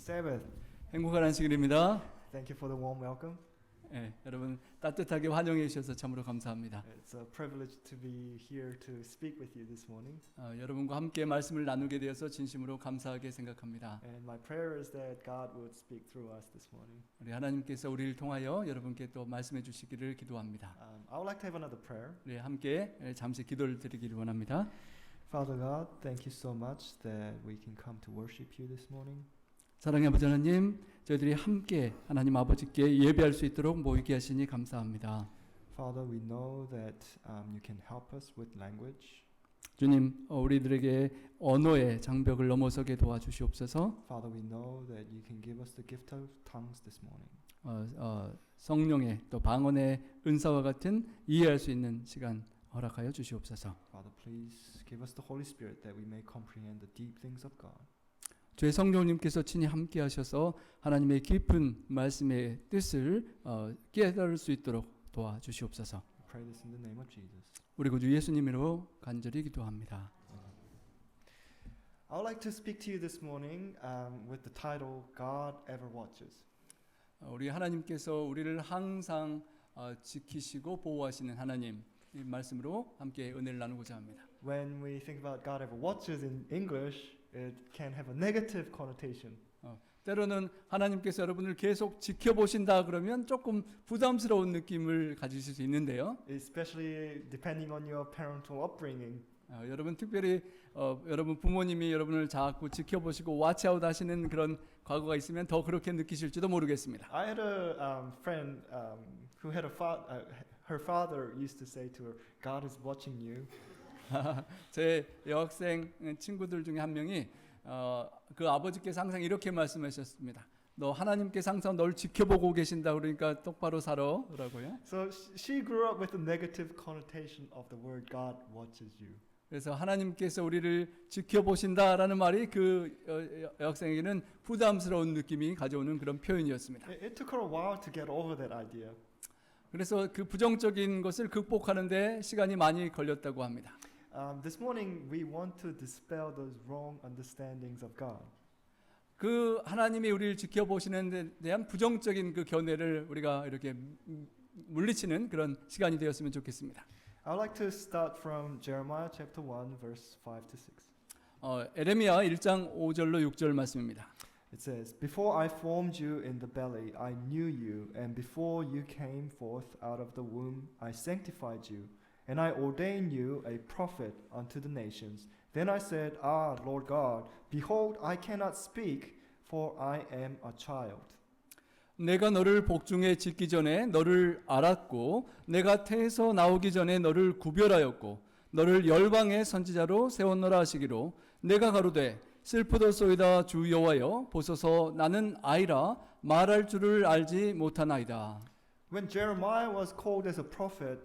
Sabbath. 행복한 안식일입니다. Thank you for the warm welcome. 여러분 따뜻하게 환영해 주셔서 참으로 감사합니다. It's a privilege to be here to speak with you this morning. 여러분과 함께 말씀을 나누게 되어서 진심으로 감사하게 생각합니다. And my prayer is that God would speak through us this morning. 우리 하나님께서 우리를 통하여 여러분께 또 말씀해 주시기를 기도합니다. I would like to have another prayer. 우리 함께 잠시 기도를 드리기를 원합니다. Father God, thank you so much that we can come to worship you this morning. 사랑의 아버지 하나님, 저희들이 함께 하나님 아버지께 예배할 수 있도록 모이게 하시니 감사합니다. Father, we know that you can help us with language. 주님, 우리들에게 언어의 장벽을 넘어서게 도와주시옵소서. Father, we know that you can give us the gift of tongues this morning. 성령의 또 방언의 은사와 같은 이해할 수 있는 시간 허락하여 주시옵소서. Father, please give us the Holy Spirit that we may comprehend the deep things of God. 주의 성령님께서 친히 함께 하셔서 하나님의 깊은 말씀의 뜻을 깨달을 수 있도록 도와주시옵소서. We pray this in the name of Jesus. 우리 구주 예수님으로 간절히 기도합니다. I would like to speak to you this morning with the title God Ever Watches. 우리 하나님께서 우리를 항상 지키시고 보호하시는 하나님, 이 말씀으로 함께 은혜를 나누고자 합니다. When we think about God Ever Watches in English, it can have a negative connotation. 때로는 하나님께서 여러분을 계속 지켜보신다 그러면 조금 부담스러운 느낌을 가지실 수 있는데요. Especially depending on your parental upbringing. 여러분 특별히 여러분 부모님이 여러분을 자꾸 지켜보시고 watch out 하시는 그런 과거가 있으면 더 그렇게 느끼실지도 모르겠습니다. I had a friend who had her father used to say to her, God is watching you. 제 여학생 친구들 중에 한 명이 그 아버지께서 항상 이렇게 말씀하셨습니다. 너 하나님께서 항상 널 지켜보고 계신다 그러니까 똑바로 살아라고요. So she grew up with the negative connotation of the word God watches you. 그래서 하나님께서 우리를 지켜보신다라는 말이 그 여학생에게는 부담스러운 느낌이 가져오는 그런 표현이었습니다. It took her a while to get over that idea. 그래서 그 부정적인 것을 극복하는데 시간이 많이 걸렸다고 합니다. This morning we want to dispel those wrong understandings of God. 그 하나님이 우리를 지켜보시는 데 대한 부정적인 그 견해를 우리가 이렇게 물리치는 그런 시간이 되었으면 좋겠습니다. I would like to start from Jeremiah chapter 1 verse 5 to 6. 에레미야 1장 5절로 6절 말씀입니다. It says, Before I formed you in the belly, I knew you, and before you came forth out of the womb, I sanctified you, and I ordained you a prophet unto the nations. Then I said, Ah, Lord God, behold, I cannot speak, for I am a child. 내가 너를 복중에 짓기 전에 너를 알았고 내가 태에서 나오기 전에 너를 구별하였고 너를 열방의 선지자로 세웠노라 하시기로 내가 가로되 슬프도소이다 주 여호와여 보소서 나는 아이라 말할 줄을 알지 못하나이다. When Jeremiah was called as a prophet,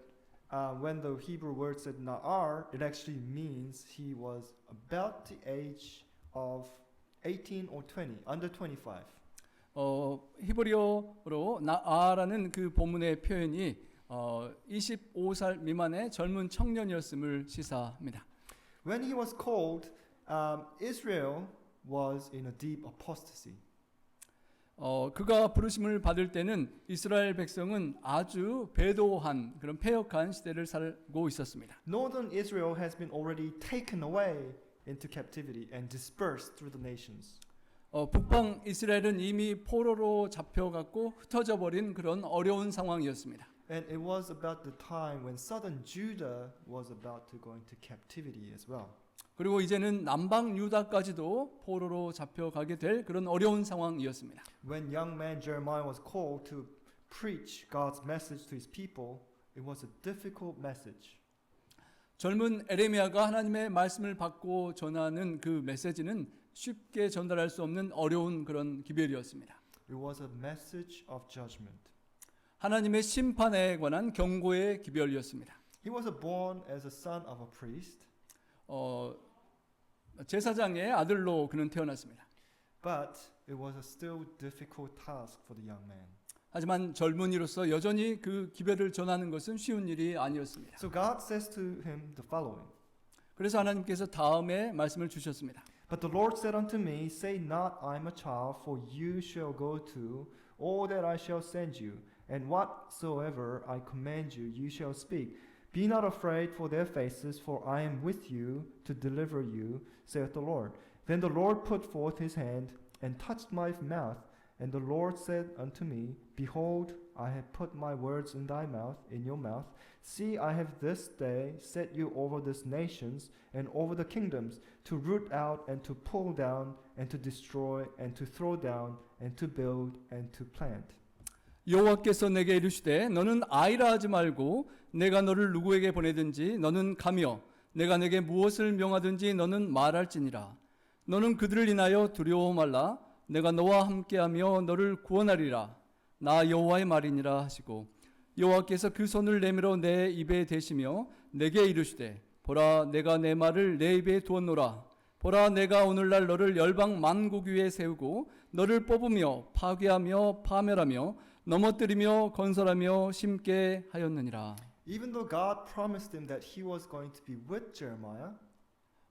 when the Hebrew word said na'ar, it actually means he was about the age of 18 or 20, under 25. 히브리어로 나아라는 그 본문의 표현이 25살 미만의 젊은 청년이었음을 시사합니다. When he was called, Israel was in a deep apostasy. 그가 부르심을 받을 때는 이스라엘 백성은 아주 배도한 그런 패역한 시대를 살고 있었습니다. Northern Israel has been already taken away into captivity and dispersed through the nations. 북방 이스라엘은 이미 포로로 잡혀갔고 흩어져 버린 그런 어려운 상황이었습니다. And it was about the time when southern Judah was about to go into captivity as well. 그리고 이제는 남방 유다까지도 포로로 잡혀가게 될 그런 어려운 상황이었습니다. When young man Jeremiah was called to preach God's message to his people, it was a difficult message. 젊은 에레미야가 하나님의 말씀을 받고 전하는 그 메시지는 쉽게 전달할 수 없는 어려운 그런 기별이었습니다. It was a message of judgment. 하나님의 심판에 관한 경고의 기별이었습니다. He was born as a son of a priest. 제사장의 아들로 그는 태어났습니다. But it was a still difficult task for the young man. 하지만 젊은이로서 여전히 그 기별을 전하는 것은 쉬운 일이 아니었습니다. So God says to him the following. 그래서 하나님께서 다음에 말씀을 주셨습니다. But the Lord said unto me, Say not, I am a child, for you shall go to all that I shall send you, and whatsoever I command you, you shall speak. Be not afraid for their faces, for I am with you to deliver you, saith the Lord. Then the Lord put forth his hand and touched my mouth, and the Lord said unto me, Behold, I have put my words in thy mouth, in your mouth. See, I have this day set you over these nations and over the kingdoms, to root out and to pull down and to destroy and to throw down and to build and to plant. 여호와께서 내게 이르시되 너는 아이라 하지 말고 내가 너를 누구에게 보내든지 너는 가며 내가 내게 무엇을 명하든지 너는 말할지니라. 너는 그들을 인하여 두려워 말라. 내가 너와 함께하며 너를 구원하리라. 나 여호와의 말이니라 하시고 여호와께서 그 손을 내밀어 내 입에 대시며 내게 이르시되 보라 내가 내 말을 내 입에 두었노라. 보라 내가 오늘날 너를 열방 만국 위에 세우고 너를 뽑으며 파괴하며 파멸하며 넘어뜨리며 건설하며 심게 하였느니라. Even though God promised him that he was going to be with Jeremiah,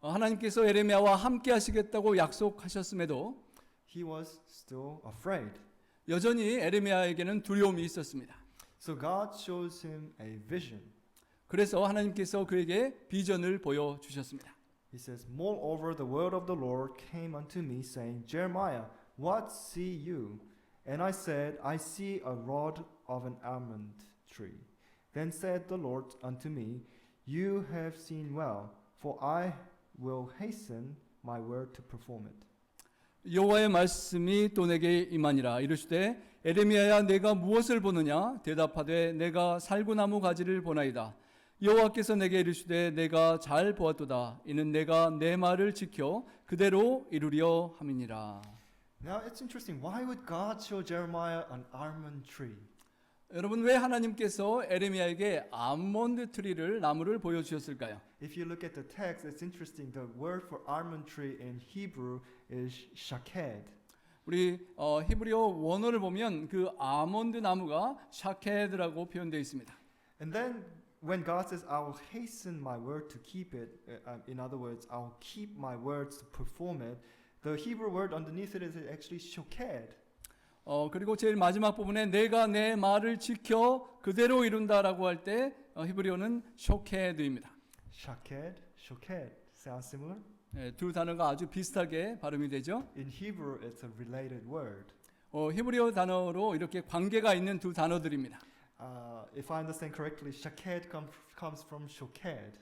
하나님께서 에레미야와 함께 하시겠다고 약속하셨음에도 he was still afraid. 여전히 에레미야에게는 두려움이 있었습니다. So God shows him a vision. 그래서 하나님께서 그에게 비전을 보여주셨습니다. He says, Moreover, the word of the Lord came unto me, saying, Jeremiah, what see you? And I said, I see a rod of an almond tree. Then said the Lord unto me, You have seen well, for I will hasten my word to perform it. 여호와의 말씀이 또 내게 임하니라. 이르시되 에레미야야 내가 무엇을 보느냐? 대답하되 내가 살구나무 가지를 보나이다. 여호와께서 내게 이르시되 내가 잘 보았도다. 이는 내가 내 말을 지켜 그대로 이루려 함이니라. Now it's interesting. Why would God show Jeremiah an almond tree? 여러분 왜 하나님께서 에레미야에게 아몬드 트리를 나무를 보여주셨을까요? If you look at the text, it's interesting. The word for almond tree in Hebrew is shaked. 우리 히브리어 원어를 보면 그 아몬드 나무가 샤케드라고 표현되어 있습니다. And then when God says, I will hasten my word to keep it, in other words, I will keep my words to perform it, the Hebrew word underneath it is actually shoked. 그리고 제일 마지막 부분에 내가 내 말을 지켜 그대로 이룬다라고 할 때 히브리어는 쇼케드입니다. shoked. Sounds similar? 두 단어가 아주 비슷하게 발음이 되죠. In Hebrew, it's a related word. 히브리어 단어로 이렇게 관계가 있는 두 단어들입니다. If I understand correctly, shaked comes from shoked.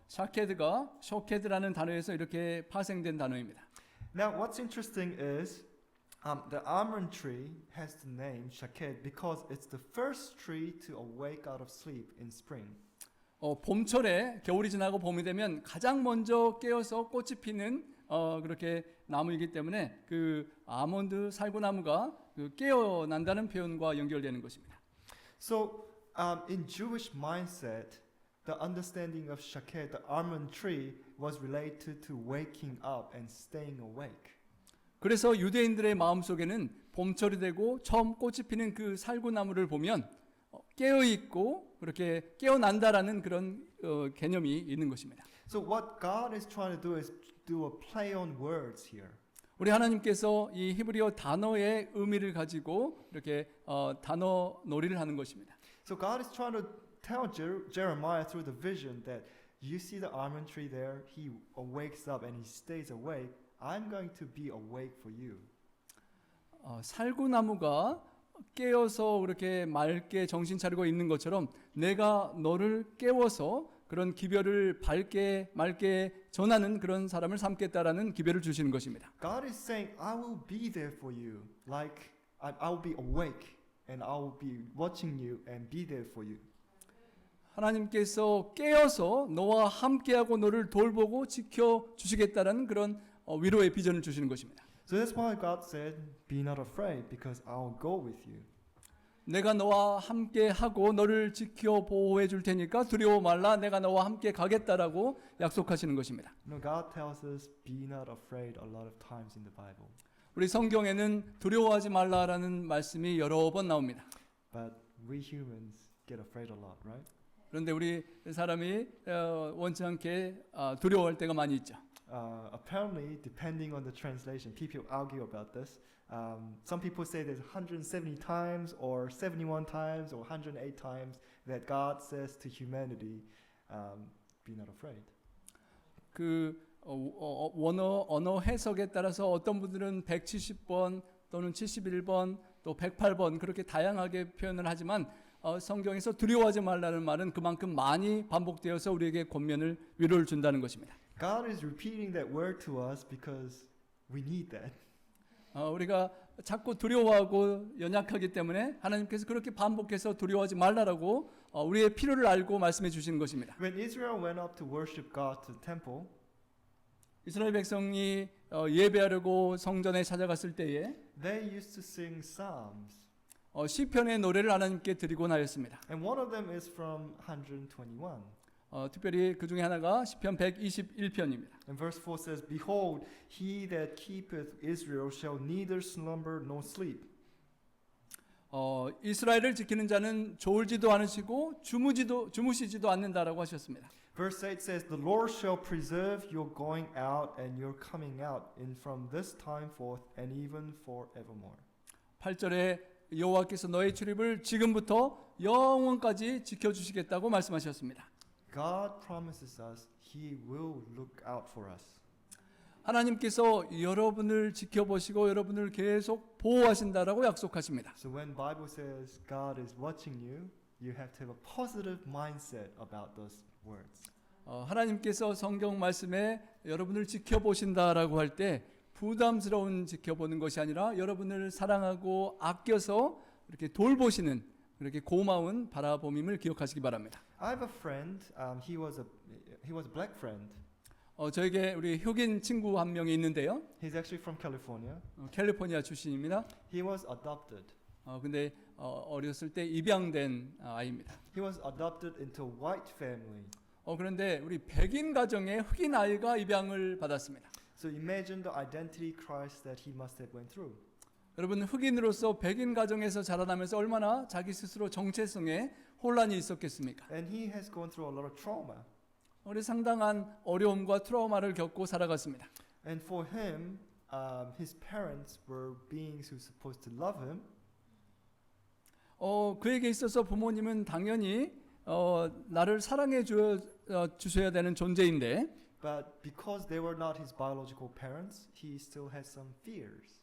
샤케드가 쇼케드라는 단어에서 이렇게 파생된 단어입니다. Now, what's interesting is the almond tree has the name shaked because it's the first tree to awake out of sleep in spring. 봄철에 겨울이 지나고 봄이 되면 가장 먼저 깨어서 꽃이 피는 그렇게 나무이기 때문에 그 아몬드 살구나무가 그 깨어난다는 표현과 연결되는 것입니다. So, in Jewish mindset, the understanding of shaked, the almond tree, was related to waking up and staying awake. 그래서 유대인들의 마음속에는 봄철이 되고 처음 꽃이 피는 그 살구나무를 보면 깨어 있고 그렇게 깨어난다라는 그런 개념이 있는 것입니다. So what God is trying to do is do a play on words here. 우리 하나님께서 이 히브리어 단어의 의미를 가지고 이렇게 단어 놀이를 하는 것입니다. So God is trying to tell Jeremiah through the vision that you see the almond tree there, he wakes up and he stays awake. I'm going to be awake for you. 살구나무가 깨어서 그렇게 맑게 정신 차리고 있는 것처럼 내가 너를 깨워서 그런 기별을 밝게 맑게 전하는 그런 사람을 삼겠다라는 기별을 주시는 것입니다. God is saying, I will be there for you. Like I will be awake and I will be watching you and be there for you. 하나님께서 깨어서 너와 함께하고 너를 돌보고 지켜 주시겠다라는 그런 위로의 비전을 주시는 것입니다. So that's why God said, be not afraid because I'll go with you. 내가 너와 함께하고 너를 지켜 보호해 줄 테니까 두려워 말라. 내가 너와 함께 가겠다라고 약속하시는 것입니다. No, God tells us, be not afraid a lot of times in the Bible. 우리 성경에는 두려워하지 말라라는 말씀이 여러 번 나옵니다. But we humans get afraid a lot, right? 그런데 우리 사람이 원치 않게 두려워할 때가 많이 있죠. apparently, depending on the translation, people argue about this. Some people say there's 170 times, or 71 times, or 108 times that God says to humanity, "Be not afraid." 그 언어 해석에 따라서 어떤 분들은 170번 또는 71번 또 108번 그렇게 다양하게 표현을 하지만 성경에서 두려워하지 말라는 말은 그만큼 많이 반복되어서 우리에게 권면을 위로를 준다는 것입니다. God is repeating that word to us because we need that. 우리가 자꾸 두려워하고 연약하기 때문에 하나님께서 그렇게 반복해서 두려워하지 말라라고 우리의 필요를 알고 말씀해 주시는 것입니다. When Israel went up to worship God to the temple, 이스라엘 백성이 예배하려고 성전에 찾아갔을 때에 they used to sing psalms. 시편의 노래를 하나님께 드리곤 하였습니다. And one of them is from 121. 특별히 그 중에 하나가 시편 121편입니다. And verse 4 says, "Behold, he that keepeth Israel shall neither slumber nor sleep." 이스라엘을 지키는 자는 졸지도 않으시고 주무시지도 않는다라고 하셨습니다. Verse 8 says, "The Lord shall preserve your going out and your coming out in from this time forth and even forevermore." 8절에 여호와께서 너의 출입을 지금부터 영원까지 지켜주시겠다고 말씀하셨습니다. God promises us He will look out for us. 하나님께서 여러분을 지켜보시고 여러분을 계속 보호하신다라고 약속하십니다. So when Bible says God is watching you, you have to have a positive mindset about those words. 하나님께서 성경 말씀에 여러분을 지켜보신다라고 할 때 부담스러운 지켜보는 것이 아니라 여러분을 사랑하고 아껴서 이렇게 돌보시는 그렇게 고마운 바라봄임을 기억하시기 바랍니다. I have a friend. He was a black friend. 저에게 우리 흑인 친구 한 명이 있는데요. He's actually from California. 캘리포니아 출신입니다. He was adopted. 근데 어렸을 때 입양된 아이입니다. He was adopted into a white family. 그런데 우리 백인 가정에 흑인 아이가 입양을 받았습니다. So imagine the identity crisis that he must have went through. 여러분 흑인으로서 백인 가정에서 자라나면서 얼마나 자기 스스로 정체성에 혼란이 있었겠습니까? And he has gone through a lot of trauma. 우리 상당한 어려움과 트라우마를 겪고 살아갔습니다. And for him, his parents were beings who were supposed to love him. 그에게 있어서 부모님은 당연히 나를 사랑해 주셔야 되는 존재인데, But because they were not his biological parents, he still had some fears.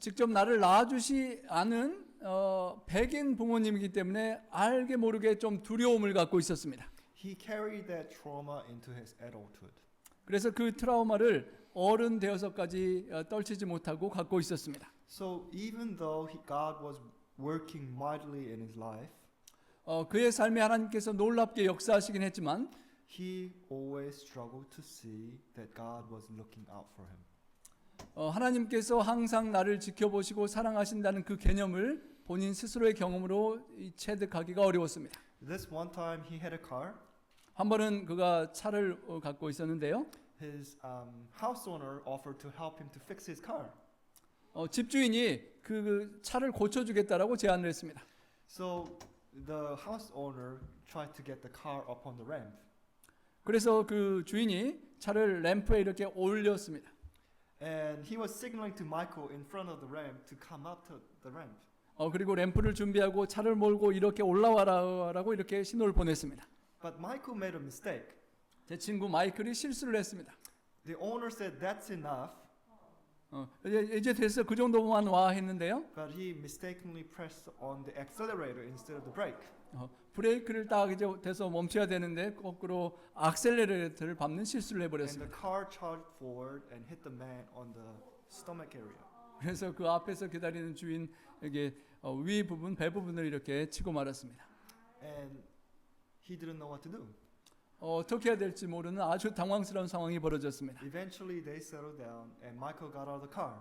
직접 나를 낳아주시 않은 백인 부모님이기 때문에 알게 모르게 좀 두려움을 갖고 있었습니다. He carried that trauma into his adulthood. 그래서 그 트라우마를 어른 되어서까지 떨치지 못하고 갖고 있었습니다. So even though God was working mightily in his life, 그의 삶에 하나님께서 놀랍게 역사하시긴 했지만 he always struggled to see that God was looking out for him. 하나님께서 항상 나를 지켜보시고 사랑하신다는 그 개념을 본인 스스로의 경험으로 체득하기가 어려웠습니다. This one time he had a car. 한 번은 그가 차를 갖고 있었는데요. His house owner offered to help him to fix his car. 집주인이 그 차를 고쳐주겠다라고 제안을 했습니다. So the house owner tried to get the car up on the ramp. 그래서 그 주인이 차를 램프에 이렇게 올렸습니다. And he was signaling to Michael in front of the ramp to come up to the ramp. 그리고 램프를 준비하고 차를 몰고 이렇게 올라와라라고 이렇게 신호를 보냈습니다. But Michael made a mistake. 제 친구 마이클이 실수를 했습니다. The owner said that's enough, 이제 됐어 그 정도만 와 했는데요. but he mistakenly pressed on the accelerator instead of the brake. 브레이크를 딱 이제 돼서 멈춰야 되는데 거꾸로 악셀레레이터를 밟는 실수를 And the 해버렸습니다. car charged forward and hit the man on the stomach area. 그래서 그 앞에서 기다리는 주인에게 위 부분, 배 부분을 이렇게 치고 말았습니다. And he didn't know what to do. 어떻게 해야 될지 모르는 아주 당황스러운 상황이 벌어졌습니다. Eventually they settled down and Michael got out of the car.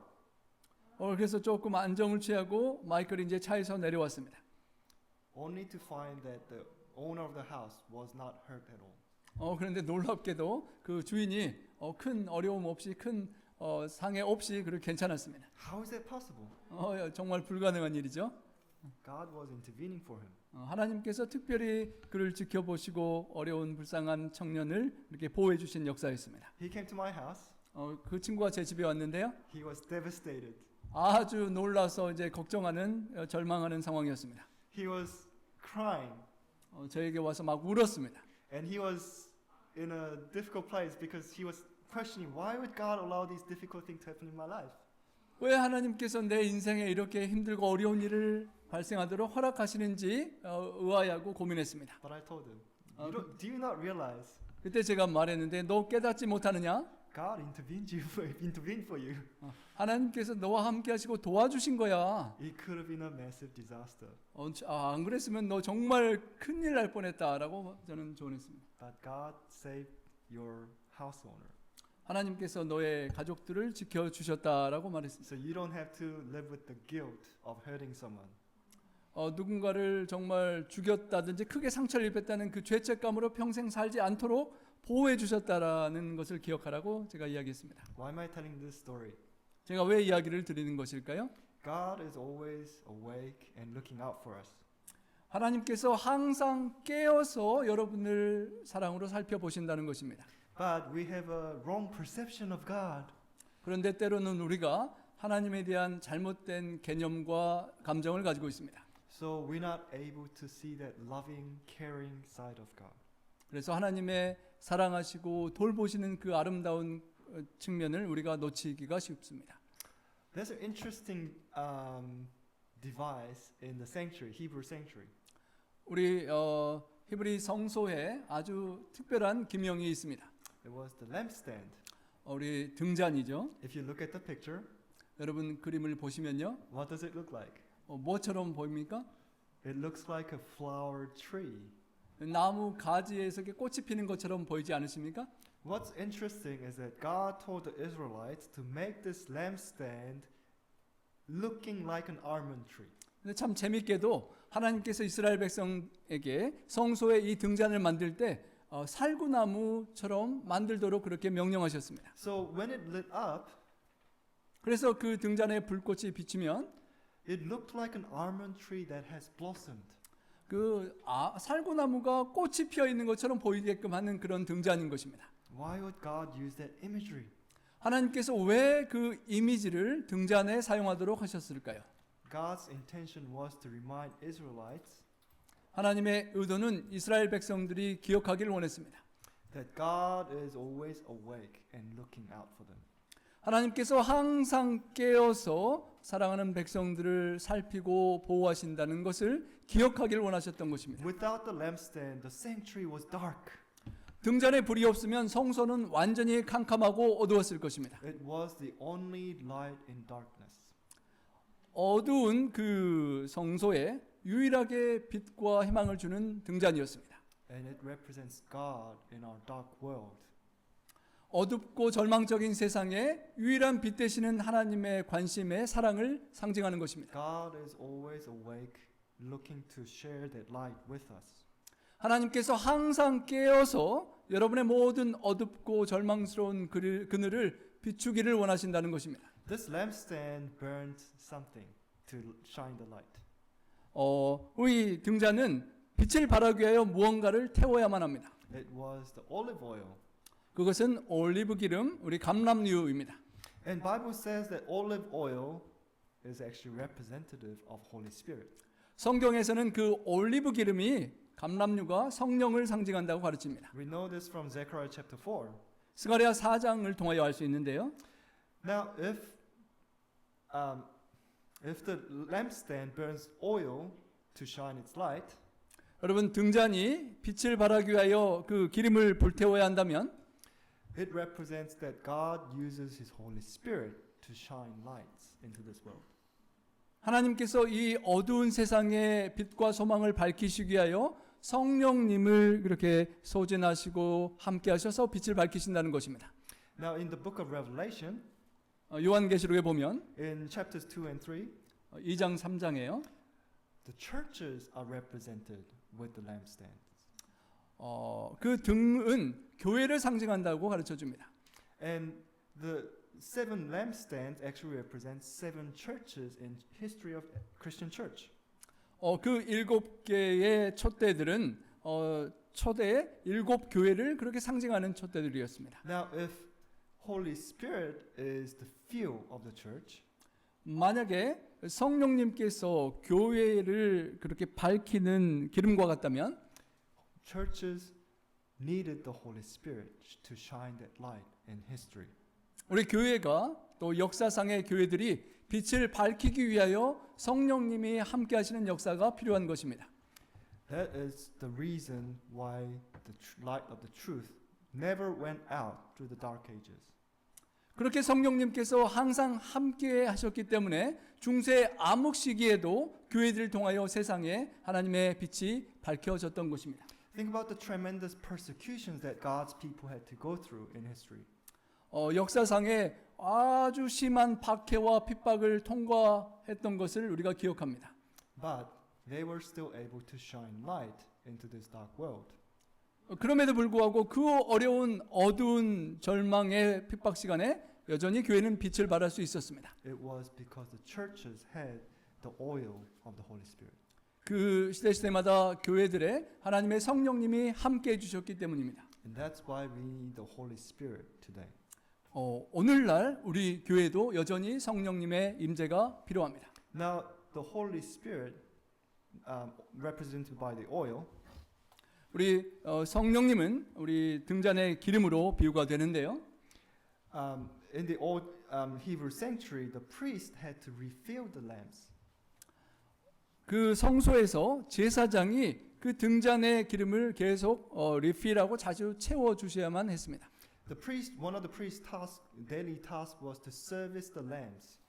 그래서 조금 안정을 취하고 마이클이 이제 차에서 내려왔습니다. Only to find that the owner of the house was not hurt at all. 그런데 놀랍게도 그 주인이 큰 어려움 없이 큰 상해 없이 그렇게 괜찮았습니다. How is that possible? 정말 불가능한 일이죠. God was intervening for him. 하나님께서 특별히 그를 지켜보시고 어려운 불쌍한 청년을 이렇게 보호해 주신 역사였습니다. He came to my house. 그 친구가 제 집에 왔는데요. He was devastated. 아주 놀라서 이제 걱정하는 절망하는 상황이었습니다. He was crying. 저에게 와서 막 울었습니다. And he was in a difficult place because he was questioning why would God allow these difficult things to happen in my life? 왜 하나님께서 내 인생에 이렇게 힘들고 어려운 일을 발생하도록 허락하시는지 의아해하고 고민했습니다. But I told him, do you not realize 그때 제가 말했는데 너 깨닫지 못하느냐? God intervened for you. 하나님께서 너와 함께 하시고 도와주신 거야. It could have been a massive disaster. 안 그랬으면 너 정말 큰일 날 뻔했다라고 저는 조언했습니다. But God saved your house owner. 하나님께서 너의 가족들을 지켜주셨다라고 말했습니다. So you don't have to live with the guilt of hurting someone. 누군가를 정말 죽였다든지 크게 상처를 입혔다는 그 죄책감으로 평생 살지 않도록 보호해 주셨다라는 것을 기억하라고 제가 이야기했습니다. Why am I telling this story? 제가 왜 이야기를 드리는 것일까요? God is always awake and looking out for us. 하나님께서 항상 깨어서 여러분을 사랑으로 살펴보신다는 것입니다. But we have a wrong perception of God. 그런데 때로는 우리가 하나님에 대한 잘못된 개념과 감정을 가지고 있습니다. So we're not able to see that loving, caring side of God. 그래서 하나님의 사랑하시고 돌보시는 그 아름다운 측면을 우리가 놓치기가 쉽습니다. There's an interesting device in the sanctuary, Hebrew sanctuary. 우리 히브리 성소에 아주 특별한 기명이 있습니다. It was the lampstand. 우리 등잔이죠. If you look at the picture, 여러분 그림을 보시면요. what does it look like? 뭐처럼 보입니까? It looks like a flower tree. 나무 가지에서 꽃이 피는 것처럼 보이지 않으십니까? What's interesting is that God told the Israelites to make this lampstand looking like an almond tree. 근데 참 재밌게도 하나님께서 이스라엘 백성에게 성소에 이 등잔을 만들 때 살구나무처럼 만들도록 그렇게 명령하셨습니다. So when it lit up, 그래서 그 등잔에 불꽃이 비치면 it looked like an almond tree that has blossomed. 살구나무가 꽃이 피어 있는 것처럼 보이게끔 하는 그런 등잔인 것입니다. Why would God use that imagery? 하나님께서 왜 그 이미지를 등잔에 사용하도록 하셨을까요? God's intention was to remind Israelites 하나님의 의도는 이스라엘 백성들이 기억하기를 원했습니다. that God is always awake and looking out for them. 하나님께서 항상 깨어서 사랑하는 백성들을 살피고 보호하신다는 것을 기억하기를 원하셨던 것입니다. Without the lampstand, the sanctuary was dark. 등잔에 불이 없으면 성소는 완전히 캄캄하고 어두웠을 것입니다. It was the only light in darkness. 어두운 그 성소에 유일하게 빛과 희망을 주는 등잔이었습니다. And it represents God in our dark world. 어둡고 절망적인 세상에 유일한 빛 되시는 하나님의 관심의 사랑을 상징하는 것입니다. God is always awake, looking to share that light with us. 하나님께서 항상 깨어서 여러분의 모든 어둡고 절망스러운 그늘을 비추기를 원하신다는 것입니다. This lampstand burned something to shine the light. 우리 등잔은 빛을 발하기 위하여 무언가를 태워야만 합니다. It was the olive oil. 그것은 올리브 기름, 우리 감람유입니다. And Bible says that olive oil is actually representative of Holy Spirit. 성경에서는 그 올리브 기름이 감람유가 성령을 상징한다고 가르칩니다. We know this from Zechariah chapter 4. 스가랴 4장을 통하여 알 수 있는데요. Now, if the lampstand burns oil to shine its light, 여러분 등잔이 빛을 발하기 위하여 그 기름을 불태워야 한다면 it represents that God uses His Holy Spirit to shine lights into this world. 하나님께서 이 어두운 세상에 빛과 소망을 밝히시기 위하여 성령님을 그렇게 소진하시고 함께 하셔서 빛을 밝히신다는 것입니다. Now, in the book of Revelation, 요한계시록에 보면 in chapters 2 and 3, 2장 3장에요. the churches are represented with the lampstands. 그 등은 교회를 상징한다고 가르쳐 줍니다. And the seven lampstands actually represent seven churches in history of Christian church. 그 7개의 촛대들은 초대 7교회를 그렇게 상징하는 촛대들이었습니다. Now, if Holy Spirit is the fuel of the church, 만약에 성령님께서 교회를 그렇게 밝히는 기름과 같다면 churches needed the Holy Spirit to shine that light in history. 우리 교회가 또 역사상의 교회들이 빛을 밝히기 위하여 성령님이 함께 하시는 역사가 필요한 것입니다. That is the reason why the light of the truth never went out through the dark ages. 그렇게 성령님께서 항상 함께 하셨기 때문에 중세 암흑 시기에도 교회들을 통하여 세상에 하나님의 빛이 밝혀졌던 것입니다. Think about the tremendous persecutions that God's people had to go through in history. 역사상에 아주 심한 박해와 핍박을 통과했던 것을 우리가 기억합니다. But they were still able to shine light into this dark world. 그럼에도 불구하고 그 어려운 어두운 절망의 핍박 시간에 여전히 교회는 빛을 발할 수 있었습니다. It was because the churches had the oil of the Holy Spirit. 그 시대마다 교회들의 하나님의 성령님이 함께 해주셨기 때문입니다. And that's why we need the Holy Spirit today. 오늘날 우리 교회도 여전히 성령님의 임재가 필요합니다. Now, the Holy Spirit, represented by the oil, 우리 성령님은 우리 등잔의 기름으로 비유가 되는데요. in the old Hebrew sanctuary, the priest had to refill the lamps. 그 성소에서 제사장이 그 등잔의 기름을 계속 리필하고 자주 채워 주셔야만 했습니다. One of the priest's daily task was to service the lamps.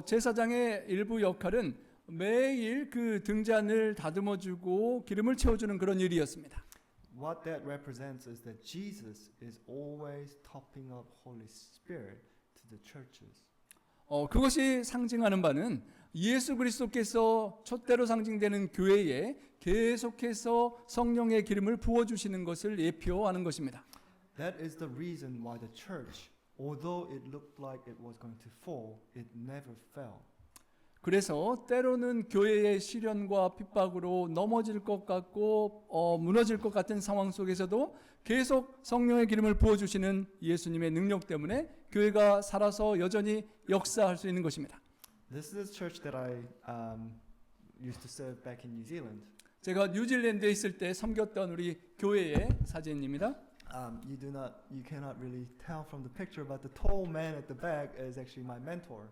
제사장의 일부 역할은 매일 그 등잔을 다듬어주고 기름을 채워주는 그런 일이었습니다. What that represents is that Jesus is always topping up Holy Spirit to the churches. 그것이 상징하는 바는 예수 그리스도께서 촛대로 상징되는 교회에 계속해서 성령의 기름을 부어주시는 것을 예표하는 것입니다. That is the reason why the church, although it looked like it was going to fall, it never fell. 그래서 때로는 교회의 시련과 핍박으로 넘어질 것 같고 무너질 것 같은 상황 속에서도 계속 성령의 기름을 부어주시는 예수님의 능력 때문에 교회가 살아서 여전히 역사할 수 있는 것입니다. This is the church that I used to serve back in New Zealand. 제가 뉴질랜드에 있을 때 섬겼던 우리 교회의 사진입니다. You cannot really tell from the picture, but the tall man at the back is actually my mentor.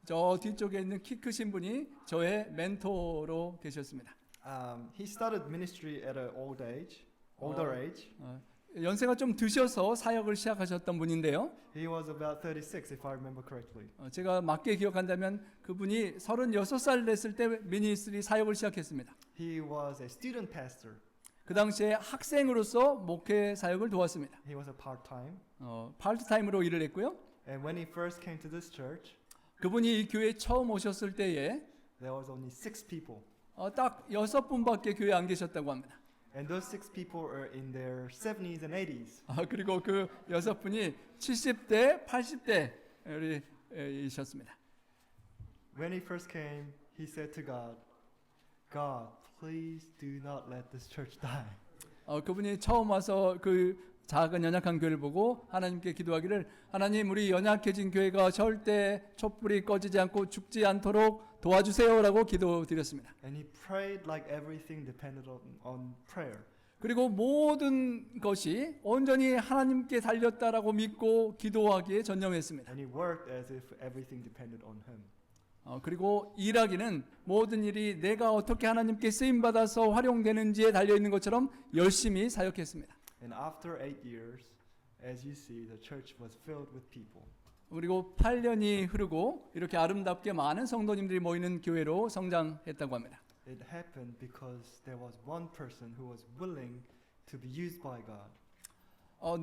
저 뒤쪽에 있는 키 크신 분이 저의 멘토로 계셨습니다. He started ministry at an older age. 연세가 좀 드셔서 사역을 시작하셨던 분인데요. He was about 36, if I remember correctly. 제가 맞게 기억한다면 그분이 36살 됐을 때 미니스트리 사역을 시작했습니다. He was a student pastor. 그 당시에 학생으로서 목회 사역을 도왔습니다. He was a part-time. 파트타임으로 일을 했고요. And when he first came to this church, 그분이 이 교회에 처음 오셨을 때에 there was only 6 people. 딱 6분밖에 교회에 안 계셨다고 합니다. And those 6 people are in their 70s and 80s. 그리고 그 6분이 70대, 80대이셨습니다. When he first came, he said to God, God, please do not let this church die. 그분이 처음 와서 그 작은 연약한 교회를 보고 하나님께 기도하기를 하나님 우리 연약해진 교회가 절대 촛불이 꺼지지 않고 죽지 않도록 도와주세요라고 기도드렸습니다. And he prayed like everything depended on prayer. 그리고 모든 것이 온전히 하나님께 달렸다라고 믿고 기도하기에 전념했습니다. And he worked as if everything depended on him. 그리고 일하기는 모든 일이 내가 어떻게 하나님께 쓰임 받아서 활용되는지에 달려 있는 것처럼 열심히 사역했습니다. And after 8 years, as you see, the church was filled with people. 그리고 8년이 흐르고 이렇게 아름답게 많은 성도님들이 모이는 교회로 성장했다고 합니다. It happened because there was one person who was willing to be used by God.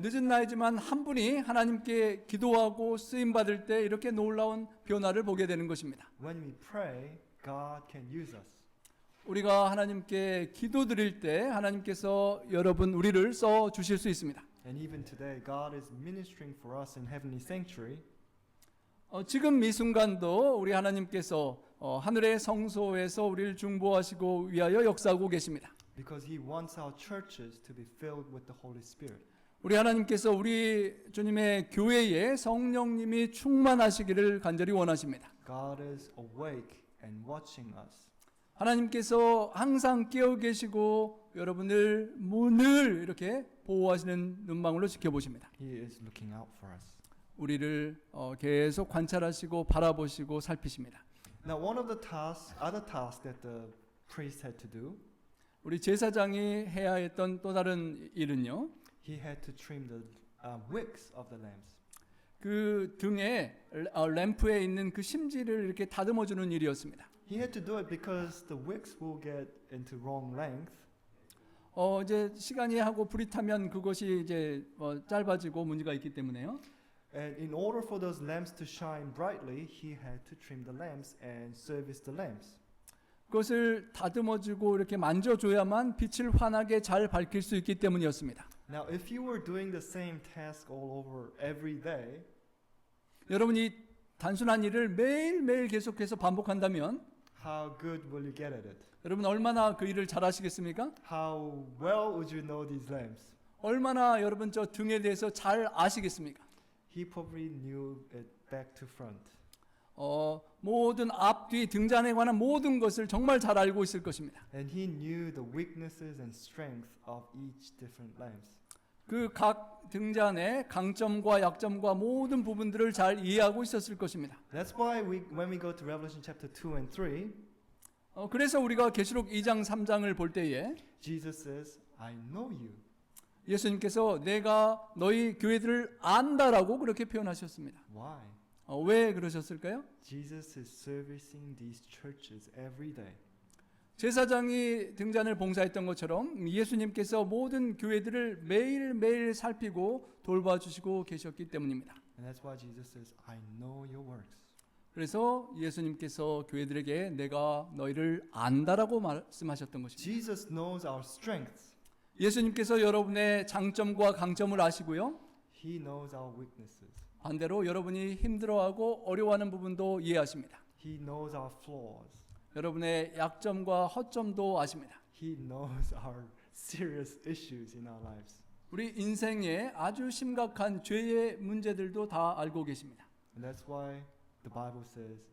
늦은 나이지만 한 분이 하나님께 기도하고 쓰임 받을 때 이렇게 놀라운 변화를 보게 되는 것입니다. When we pray, God can use us. 우리가 하나님께 기도드릴 때 하나님께서 여러분 우리를 써 주실 수 있습니다. And even today, God is ministering for us in heavenly sanctuary. 지금 이 순간도 우리 하나님께서 하늘의 성소에서 우리를 중보하시고 위하여 역사하고 계십니다. Because He wants our churches to be filled with the Holy Spirit. 우리 하나님께서 우리 주님의 교회에 성령님이 충만하시기를 간절히 원하십니다. God is awake and watching us. 하나님께서 항상 깨어 계시고 여러분을 늘 이렇게 보호하시는 눈망울로 지켜보십니다. He is looking out for us. 우리를 계속 관찰하시고 바라보시고 살피십니다. Now, one of the other tasks that the priest had to do, 우리 제사장이 해야 했던 또 다른 일은요. he had to trim the wicks of the lamps. 그 등에 램프에 있는 그 심지를 이렇게 다듬어 주는 일이었습니다. He had to do it because the wicks will get into wrong length. 이제 시간이 하고 불이 타면 그것이 이제 짧아지고 문제가 있기 때문에요. And in order for those lamps to shine brightly, he had to trim the lamps and service the lamps. 그것을 다듬어주고 이렇게 만져줘야만 빛을 환하게 잘 밝힐 수 있기 때문이었습니다. Now, if you were doing the same task all over every day, 여러분이 단순한 일을 매일매일 계속해서 반복한다면 how good will you get at it? 여러분 얼마나 그 일을 잘 하시겠습니까? How well would you know these lamps? 얼마나 여러분 저 등에 대해서 잘 아시겠습니까? He probably knew it back to front. 모든 앞뒤 등잔에 관한 모든 것을 정말 잘 알고 있을 것입니다. And he knew the weaknesses and strength of each different lamps. 그 각 등잔의 강점과 약점과 모든 부분들을 잘 이해하고 있었을 것입니다. That's why when we go to Revelation chapter 2 and 3, 그래서 우리가 계시록 2장 3장을 볼 때에 Jesus says, I know you. 예수님께서 내가 너희 교회들을 안다라고 그렇게 표현하셨습니다. Why? 왜 그러셨을까요? Jesus is servicing these churches every day. 제사장이 등잔을 봉사했던 것처럼 예수님께서 모든 교회들을 매일매일 살피고 돌봐주시고 계셨기 때문입니다. And that's why Jesus says, I know your works. 그래서 예수님께서 교회들에게 내가 너희를 안다라고 말씀하셨던 것입니다. Jesus knows our strengths. 예수님께서 여러분의 장점과 강점을 아시고요. He knows our weaknesses. 반대로 여러분이 힘들어하고 어려워하는 부분도 이해하십니다. He knows our flaws. 여러분의 약점과 허점도 아십니다. He knows our serious issues in our lives. 우리 인생에 아주 심각한 죄의 문제들도 다 알고 계십니다. And that's why the Bible says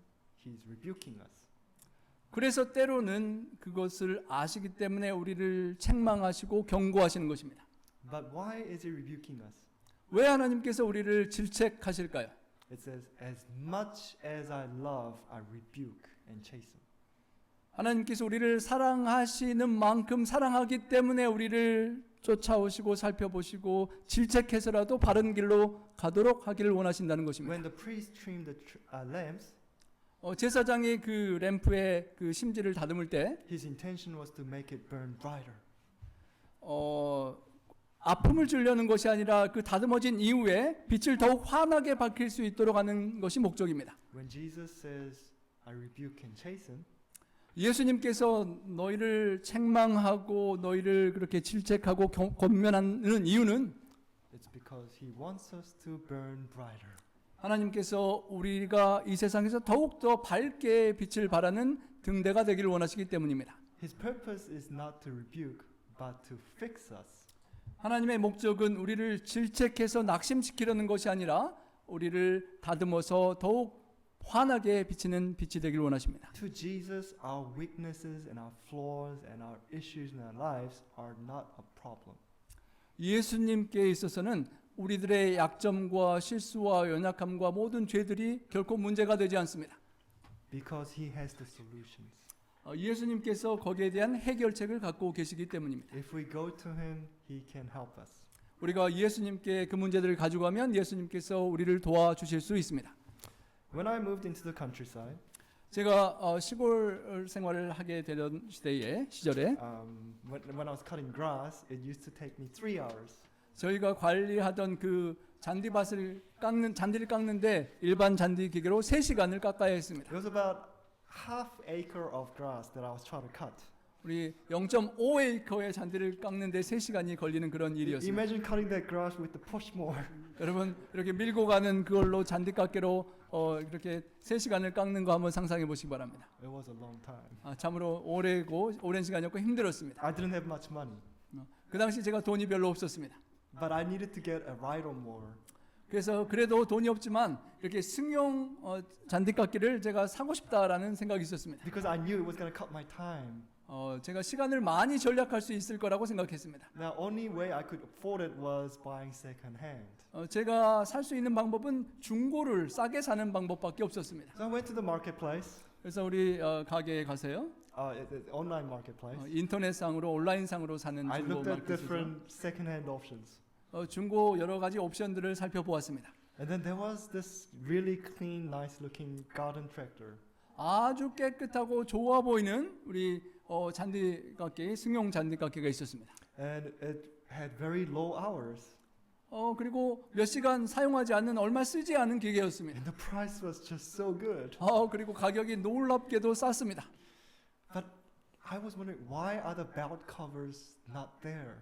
He's rebuking us. 그래서 때로는 그것을 아시기 때문에 우리를 책망하시고 경고하시는 것입니다. But why is He rebuking us? 왜 하나님께서 우리를 질책하실까요? It says, as much as I love, I rebuke and chasten. 하나님께서 우리를 사랑하시는 만큼 사랑하기 때문에 우리를 쫓아오시고 살펴보시고 질책해서라도 바른 길로 가도록 하기를 원하신다는 것입니다. When the priest trimmed the lamps, 제사장이 그 램프의 그 심지를 다듬을 때 his intention was to make it burn brighter. 아픔을 주려는 것이 아니라 그 다듬어진 이후에 빛을 더욱 환하게 밝힐 수 있도록 하는 것이 목적입니다. When Jesus says, I rebuke and chasten, 예수님께서 너희를 책망하고 너희를 그렇게 질책하고 권면하는 이유는 it's because He wants us to burn brighter. 하나님께서 우리가 이 세상에서 더욱더 밝게 빛을 발하는 등대가 되기를 원하시기 때문입니다. His purpose is not to rebuke, but to fix us. 하나님의 목적은 우리를 질책해서 낙심시키려는 것이 아니라 우리를 다듬어서 더욱 환하게 비치는 빛이 되길 원하십니다. To Jesus, our weaknesses and our flaws and our issues in our lives are not a problem. 예수님께 있어서는 우리들의 약점과 실수와 연약함과 모든 죄들이 결코 문제가 되지 않습니다. Because He has the solutions. 예수님께서 거기에 대한 해결책을 갖고 계시기 때문입니다. If we go to Him, He can help us. 우리가 예수님께 그 문제들을 가지고 가면 예수님께서 우리를 도와주실 수 있습니다. When I moved into the countryside, 제가 시골 생활을 하게 되던 시절에 when I was cutting grass, it used to take me 3 hours. 저희가 관리하던 그 잔디를 깎는데 일반 잔디 기계로 3시간을 깎아야 했습니다. It was about half acre of grass that I was trying to cut. 우리 0.5에이커의 잔디를 깎는데 3시간이 걸리는 그런 일이었습니다. Imagine cutting that grass with the push mower. 여러분 이렇게 밀고 가는 그걸로 잔디 깎기로 이렇게 3시간을 깎는 거 한번 상상해 보시기 바랍니다. It was a long time. 참으로 오랜 시간이었고 힘들었습니다. I didn't have much money, 그 당시 제가 돈이 별로 없었습니다. but I needed to get a ride on more. 그래서 그래도 돈이 없지만 이렇게 승용 잔디깎기를 제가 사고 싶다라는 생각이 있었습니다. Because I knew it was going to cut my time. 제가 시간을 많이 절약할 수 있을 거라고 생각했습니다. The only way I could afford it was buying second hand. 제가 살 수 있는 방법은 중고를 싸게 사는 방법밖에 없었습니다. So I went to the marketplace, 그래서 우리 가게에 가세요. online marketplace. 인터넷상으로 온라인상으로 사는 I 중고 looked at 마켓에서 different second hand options. 중고 여러 가지 옵션들을 살펴보았습니다. And then there was this really clean, nice looking garden tractor. 아주 깨끗하고 좋아 보이는 우리 잔디깎기, 승용 잔디깎기가 있었습니다. And it had very low hours. 그리고 몇 시간 사용하지 않는 얼마 쓰지 않은 기계였습니다. And the price was just so good. 그리고 가격이 놀랍게도 쌌습니다. But I was wondering, why are the belt covers not there?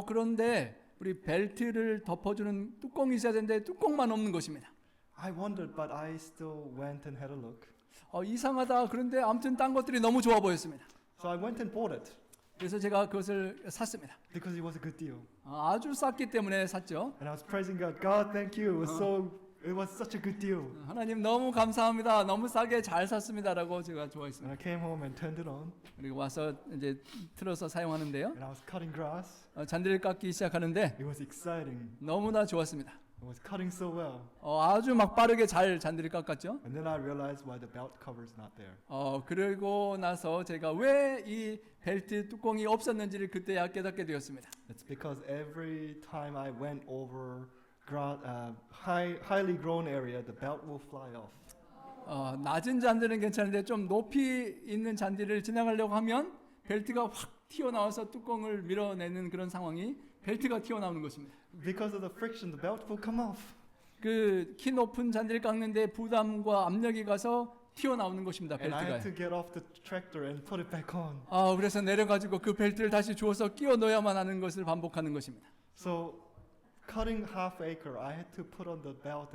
그런데 우리 벨트를 덮어주는 뚜껑이 있어야 되는데 뚜껑만 없는 것입니다. I wondered, but I still went and had a look. 이상하다. 그런데 아무튼 딴 것들이 너무 좋아 보였습니다. So I went and bought it 그래서 제가 그것을 샀습니다. because it was a good deal. 아주 쌌기 때문에 샀죠. And I was praising God. God, thank you. It was such a good deal. 하나님 너무 감사합니다. 너무 싸게 잘 샀습니다라고 제가 And 좋아했습니다. I came home and turned it on. 그리고 와서 이제 틀어서 사용하는데요. And I was cutting grass. 잔디를 깎기 시작하는데 It was exciting. 너무나 좋았습니다. It was cutting so well. 아주 막 빠르게 잘 잔디를 깎았죠. And then I realized why the belt cover is not there. 그리고 나서 제가 왜 이 벨트 뚜껑이 없었는지를 그때야 깨닫게 되었습니다. It's because every time I went over highly grown area, the belt will fly off. 낮은 잔디는 괜찮은데 좀 높이 있는 잔디를 지나가려고 하면 벨트가 확 튀어나와서 뚜껑을 밀어내는 그런 상황이 벨트가 튀어나오는 것입니다. Because of the friction, the belt will come off. 그 키 높은 잔디를 깎는데 부담과 압력이 가서 튀어나오는 것입니다. And I had 벨트가. to get off the tractor and put it back on. 그래서 내려가지고 그 벨트를 다시 주워서 끼워 넣어야만 하는 것을 반복하는 것입니다. So cutting half acre, I had to put on the belt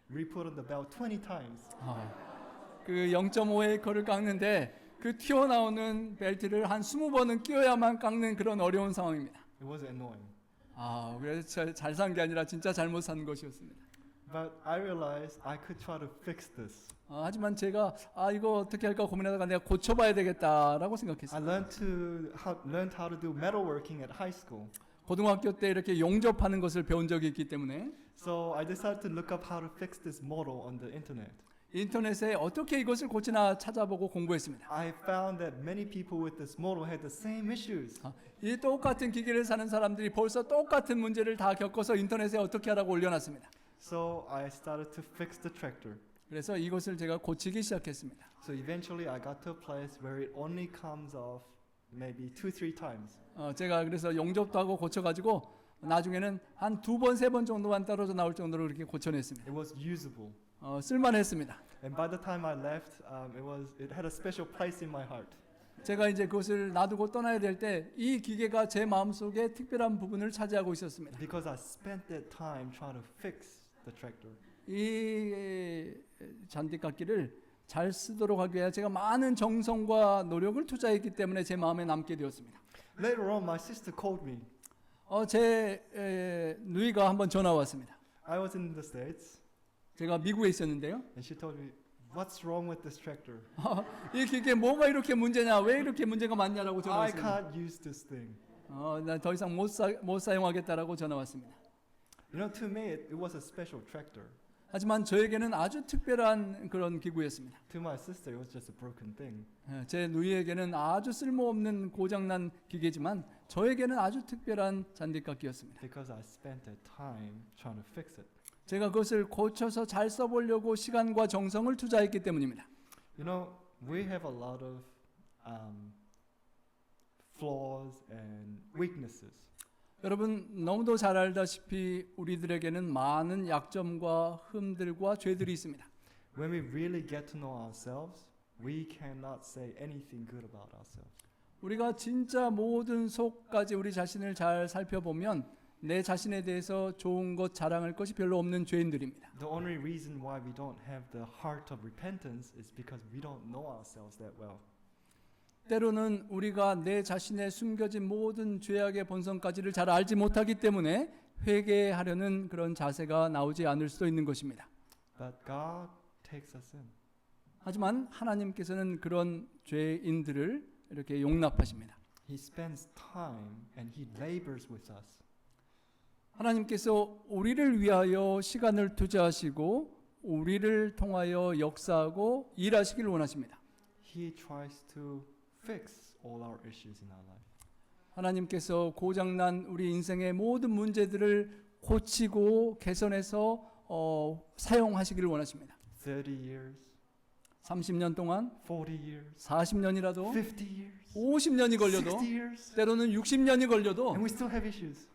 re-put on the belt 20 times. 그 0.5에이커를 깎는데 그 튀어나오는 벨트를 한 20번은 끼워야만 깎는 그런 어려운 상황입니다. It was annoying. 그래서 잘 산 게 아니라 진짜 잘못 산 것이었습니다. But I realized I could try to fix this. 하지만 제가 이거 어떻게 할까 고민하다가 내가 고쳐봐야 되겠다라고 I 생각했어요. learned how to do metalworking at high school. 고등학교 때 이렇게 용접하는 것을 배운 적이 있기 때문에 So I decided to look up how to fix this model on the internet. 인터넷에 어떻게 이것을 고치나 찾아보고 공부했습니다. I found that many people with this model had the same issues. 이 똑같은 기계를 사는 사람들이 벌써 똑같은 문제를 다 겪어서 인터넷에 어떻게 하라고 올려놨습니다. So I started to fix the tractor. 그래서 이것을 제가 고치기 시작했습니다. So eventually I got to a place where it only comes off maybe 2-3 times. 제가 그래서 용접도 하고 고쳐가지고 나중에는 한 2번, 3번 정도만 떨어져 나올 정도로 그렇게 고쳐냈습니다. It was usable. 쓸만했습니다. And by the time I left, it had a special place in my heart. 제가 이제 그것을 놔두고 떠나야 될 때 이 기계가 제 마음속에 특별한 부분을 차지하고 있었습니다. Because I spent that time trying to fix the tractor. 이 잔디깎기를 잘 쓰도록 하기 위해 제가 많은 정성과 노력을 투자했기 때문에 제 마음에 남게 되었습니다. Later on, my sister called me. 제 누이가 한번 전화 왔습니다. I was in the States, 제가 미국에 있었는데요. and she told me, "What's wrong with this tractor? 이 기계 뭐가 이렇게 문제냐? 왜 이렇게 문제가 많냐라고 전화 I 왔습니다. can't use this thing." 나 더 이상 못 사용하겠다라고 전화 왔습니다. You know, to me, it was a special tractor. 하지만 저에게는 아주 특별한 그런 기구였습니다. To my sister, it was just a broken thing. 제 누이에게는 아주 쓸모없는 고장난 기계지만 저에게는 아주 특별한 잔디깎기였습니다. Because I spent that time trying to fix it. 제가 그것을 고쳐서 잘 써보려고 시간과 정성을 투자했기 때문입니다. You know, we have a lot of flaws and weaknesses. 여러분 너무도 잘 알다시피 우리들에게는 많은 약점과 흠들과 죄들이 있습니다. When we really get to know ourselves, we cannot say anything good about ourselves. 우리가 진짜 모든 속까지 우리 자신을 잘 살펴보면 내 자신에 대해서 좋은 것 자랑할 것이 별로 없는 죄인들입니다. The only reason why we don't have the heart of repentance is because we don't know ourselves that well. 때로는 우리가 내 자신의 숨겨진 모든 죄악의 본성까지를 잘 알지 못하기 때문에 회개하려는 그런 자세가 나오지 않을 수도 있는 것입니다. But God takes us in. 하지만 하나님께서는 그런 죄인들을 이렇게 용납하십니다. He spends time and He labors with us. 하나님께서 우리를 위하여 시간을 투자하시고 우리를 통하여 역사하고 일하시길 원하십니다. He tries to fix all our issues in our life. 하나님께서 고장난 우리 인생의 모든 문제들을 고치고 개선해서 사용하시기를 원하십니다. 30 years, 30년 동안, 40 years, 40년이라도, 50 years, 50년이 걸려도, 60 years, 때로는 60년이 걸려도, and we still have issues.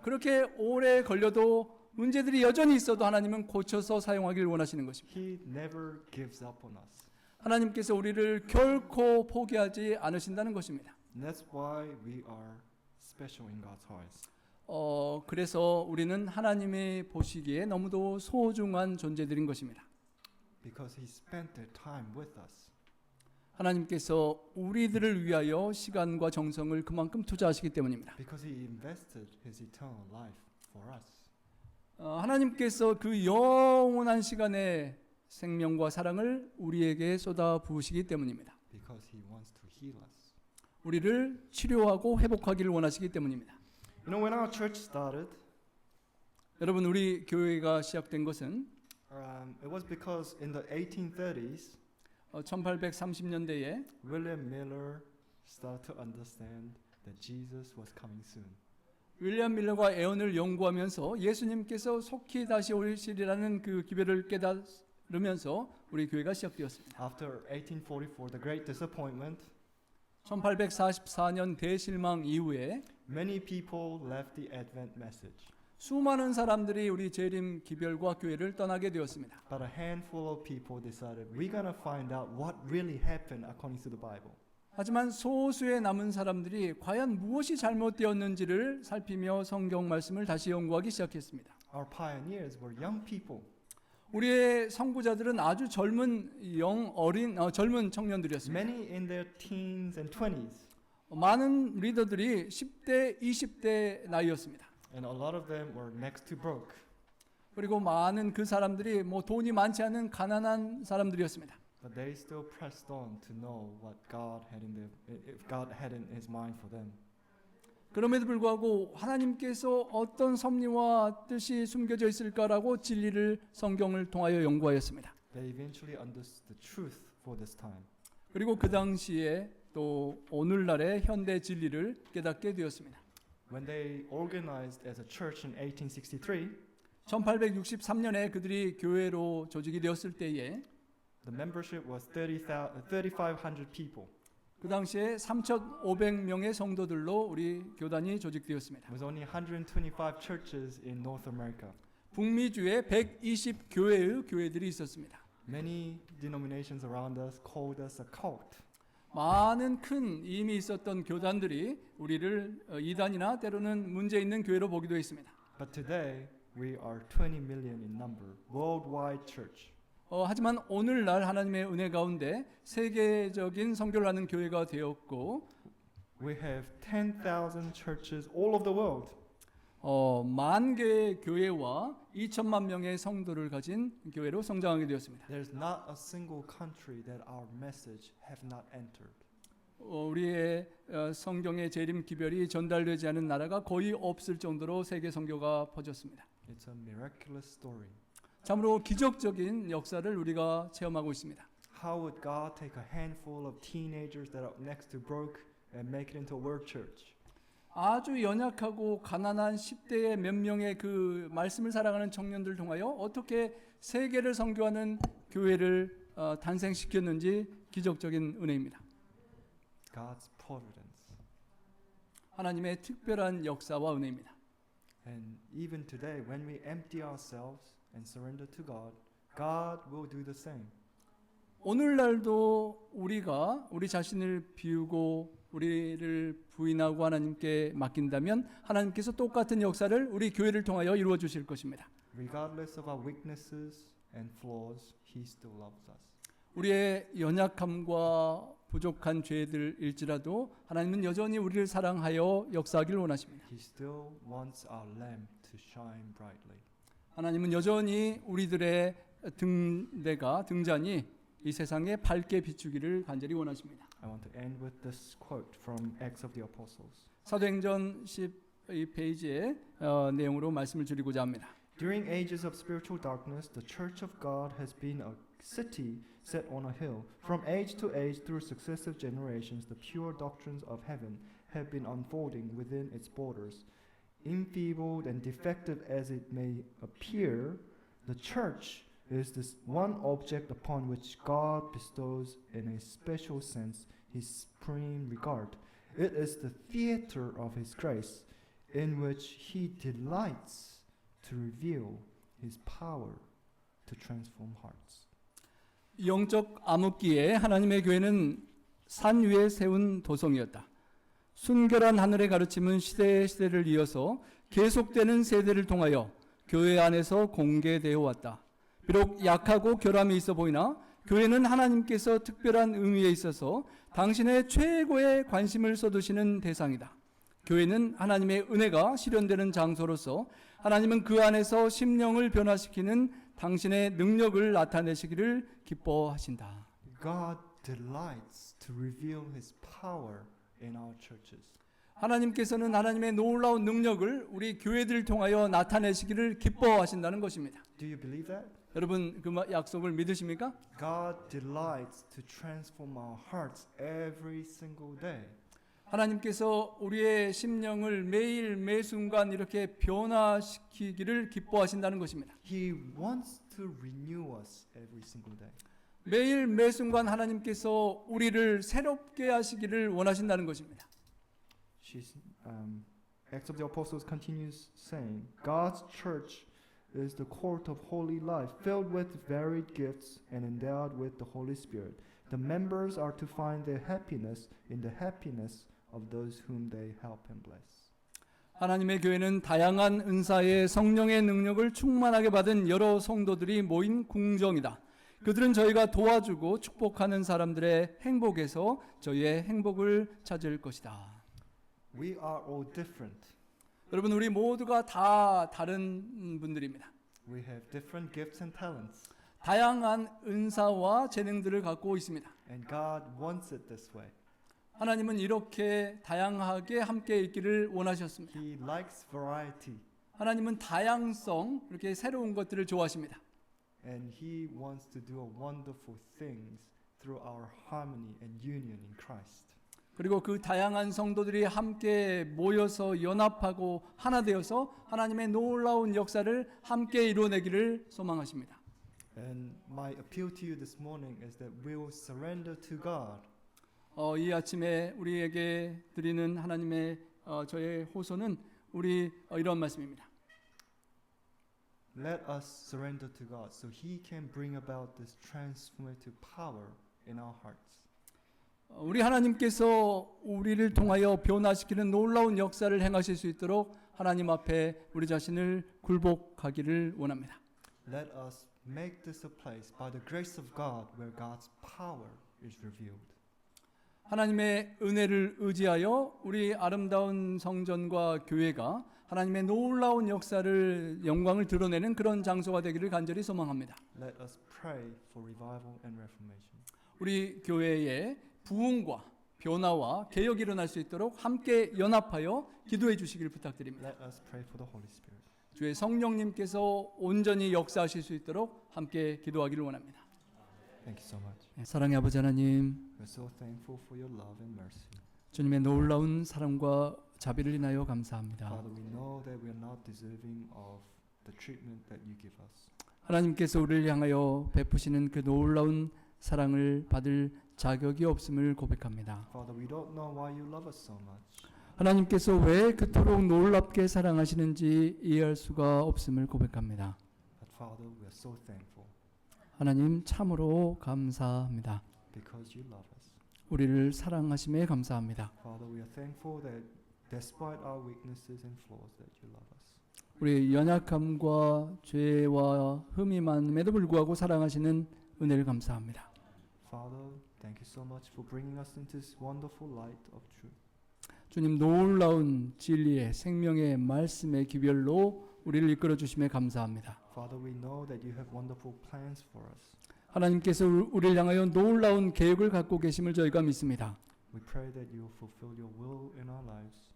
그렇게 오래 걸려도 문제들이 여전히 있어도 하나님은 고쳐서 사용하기를 원하시는 것입니다. He never gives up on us. 하나님께서 우리를 결코 포기하지 않으신다는 것입니다. And that's why we are special in God's eyes. 그래서 우리는 하나님이 보시기에 너무도 소중한 존재들인 것입니다. Because He spent their time with us. 하나님께서 우리들을 위하여 시간과 정성을 그만큼 투자하시기 때문입니다. Because He invested His eternal life for us. 하나님께서 그 영원한 시간의 생명과 사랑을 우리에게 쏟아 부으시기 때문입니다. Because He wants to heal us. 우리를 치료하고 회복하기를 원하시기 때문입니다. You know, when our church started, 여러분, 우리 교회가 시작된 것은 it was because in the 1830s, 1830년대에 William Miller started to understand that Jesus was coming soon. 윌리엄 밀러가 애언을 연구하면서 예수님께서 속히 다시 오시리라는 그 기별을 깨달으면서 우리 교회가 시작되었습니다. After 1844, the Great Disappointment, 1844년 대실망 이후에 many people left the Advent message. 수많은 사람들이 우리 재림 기별과 교회를 떠나게 되었습니다. But a handful of people decided we're going to find out what really happened according to the Bible. 하지만 소수의 남은 사람들이 과연 무엇이 잘못되었는지를 살피며 성경 말씀을 다시 연구하기 시작했습니다. Our pioneers were young people. 우리의 선구자들은 아주 젊은 젊은 청년들이었습니다. Many in their teens and 20s. 많은 리더들이 10대, 20대 나이였습니다. And a lot of them were next to broke. 그리고 많은 그 사람들이 돈이 많지 않은 가난한 사람들이었습니다. But they still pressed on to know what God had if God had in His mind for them. 그럼에도 불구하고 하나님께서 어떤 섭리와 뜻이 숨겨져 있을까라고 진리를 성경을 통하여 연구하였습니다. They eventually understood the truth for this time. 그리고 그 당시에 또 오늘날의 현대 진리를 깨닫게 되었습니다. When they organized as a church in 1863, 1863년에 그들이 교회로 조직이 되었을 때에 the membership was 3,500 people. 그 당시에 3,500명의 성도들로 우리 교단이 조직되었습니다. There was only 125 churches in North America. 북미주에 120교회의 교회들이 있었습니다. Many denominations around us called us a cult. 많은 큰 힘이 있었던 교단들이 우리를 이단이나 때로는 문제 있는 교회로 보기도 했습니다. But today we are 20 million in number, worldwide church. 하지만 오늘날 하나님의 은혜 가운데 세계적인 선교를 하는 교회가 되었고 We have 10,000 churches all over the world. 만 개의 교회와 2천만 명의 성도를 가진 교회로 성장하게 되었습니다. There's not a single country that our message have not entered. 우리의 성경의 재림 기별이 전달되지 않은 나라가 거의 없을 정도로 세계 선교가 퍼졌습니다. It's a miraculous story. 참으로 기적적인 역사를 우리가 체험하고 있습니다. How would God take a handful of teenagers that are next to broke and make it into a world church? 아주 연약하고 가난한 10대의 몇 명의 그 말씀을 사랑하는 청년들 통하여 어떻게 세계를 선교하는 교회를 탄생시켰는지 기적적인 은혜입니다. God's providence. 하나님의 특별한 역사와 은혜입니다. And even today, when we empty ourselves and surrender to God, God will do the same. 오늘날도 우리가 우리 자신을 비우고 우리를 부인하고 하나님께 맡긴다면 하나님께서 똑같은 역사를 우리 교회를 통하여 이루어 주실 것입니다. Regardless of our weaknesses and flaws, He still loves us. 우리의 연약함과 부족한 죄들일지라도 하나님은 여전히 우리를 사랑하여 역사하기를 원하십니다. He still wants our lamp to shine brightly. 하나님은 여전히 우리들의 등잔이 이 세상에 밝게 비추기를 간절히 원하십니다. I want to end with this quote from Acts of the Apostles. 사도행전 12페이지의 내용으로 말씀을 드리고자 합니다. During ages of spiritual darkness, the Church of God has been a city set on a hill. From age to age, through successive generations, the pure doctrines of heaven have been unfolding within its borders. Enfeebled and defective as it may appear, the Church is this one object upon which God bestows, in a special sense, His supreme regard. It is the theater of His grace, in which He delights to reveal His power to transform hearts. 영적 암흑기에 하나님의 교회는 산 위에 세운 도성이었다. 순결한 하늘의 가르침은 시대를 이어서 계속되는 세대를 통하여 교회 안에서 공개되어 왔다. 비록 약하고 결함이 있어 보이나 교회는 하나님께서 특별한 의미에 있어서 당신의 최고의 관심을 쏟으시는 대상이다. 교회는 하나님의 은혜가 실현되는 장소로서 하나님은 그 안에서 심령을 변화시키는 당신의 능력을 나타내시기를 기뻐하신다. God delights to reveal His power in our churches. 하나님께서는 하나님의 놀라운 능력을 우리 교회들을 통하여 나타내시기를 기뻐하신다는 것입니다. Do you believe that? 여러분 그 약속을 믿으십니까? God delights to transform our hearts every single day. 하나님께서 우리의 심령을 매일 매순간 이렇게 변화시키기를 기뻐하신다는 것입니다. He wants to renew us every single day. 매일 매순간 하나님께서 우리를 새롭게 하시기를 원하신다는 것입니다. Acts of the Apostles continues saying, God's church is the court of holy life, filled with varied gifts and endowed with the Holy Spirit. The members are to find their happiness in the happiness of those whom they help and bless. 하나님의 교회는 다양한 은사의 성령의 능력을 충만하게 받은 여러 성도들이 모인 궁정이다. 그들은 저희가 도와주고 축복하는 사람들의 행복에서 저희의 행복을 찾을 것이다. We are all different. 여러분 우리 모두가 다 다른 분들입니다. We have different gifts and talents. 다양한 은사와 재능들을 갖고 있습니다. And God wants it this way. 하나님은 이렇게 다양하게 함께 있기를 원하셨습니다. He likes variety. 하나님은 다양성, 이렇게 새로운 것들을 좋아하십니다. And He wants to do wonderful things through our harmony and union in Christ. 그리고 그 다양한 성도들이 함께 모여서 연합하고 하나 되어서 하나님의 놀라운 역사를 함께 이루어내기를 소망하십니다. And my appeal to you this morning is that we will surrender to God. 이 아침에 우리에게 드리는 하나님의 저의 호소는 우리 이런 말씀입니다. Let us surrender to God so He can bring about this transformative power in our hearts. 우리 하나님께서 우리를 통하여 변화시키는 놀라운 역사를 행하실 수 있도록 하나님 앞에 우리 자신을 굴복하기를 원합니다. Let us make this a place by the grace of God where God's power is revealed. 하나님의 은혜를 의지하여 우리 아름다운 성전과 교회가 하나님의 놀라운 역사를 영광을 드러내는 그런 장소가 되기를 간절히 소망합니다. Let us pray for revival and reformation. 우리 교회에 부흥과 변화와 개혁이 일어날 수 있도록 함께 연합하여 기도해 주시기를 부탁드립니다. Let us pray for the Holy Spirit. 주의 성령님께서 온전히 역사하실 수 있도록 함께 기도하기를 원합니다. Thank you so much. 사랑의 아버지 하나님, We're so thankful for your love and mercy. 주님의 놀라운 사랑과 자비를 인하여 감사합니다. Father, we know that we are not deserving of the treatment that you give us. 하나님께서 우리를 향하여 베푸시는 그 놀라운 사랑을 받을 자격이 없음을 고백합니다. Father, we don't know why you love us so much. 하나님께서 왜 그토록 놀랍게 사랑하시는지 이해할 수가 없음을 고백합니다. But Father, we are so thankful 하나님 참으로 감사합니다. because you love us. 우리를 사랑하심에 감사합니다. Father, we are thankful that despite our weaknesses and flaws that you love us. 우리의 연약함과 죄와 흠이 많음에도 불구하고 사랑하시는 은혜를 감사합니다. Father, thank you so much for bringing us into this wonderful light of truth. 주님 놀라운 진리의 생명의 말씀의 기별로 우리를 이끌어 주심에 감사합니다. Father, we know that you have wonderful plans for us. 하나님께서 우리를 향하여 놀라운 계획을 갖고 계심을 저희가 믿습니다. We pray that you will fulfill your will in our lives.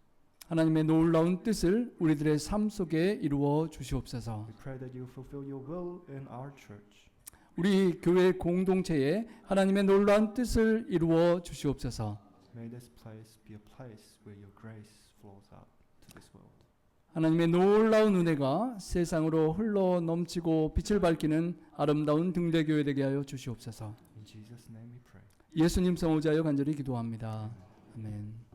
하나님의 놀라운 뜻을 우리들의 삶 속에 이루어 주시옵소서. We pray that you will fulfill your will in our church. 우리 교회 공동체에 하나님의 놀라운 뜻을 이루어 주시옵소서. May this place be a place where your grace flows out to this world. 하나님의 놀라운 은혜가 세상으로 흘러 넘치고 빛을 밝히는 아름다운 등대교회 되게 하여 주시옵소서. In Jesus' name we pray. 예수님 성호자여 간절히 기도합니다. 아멘.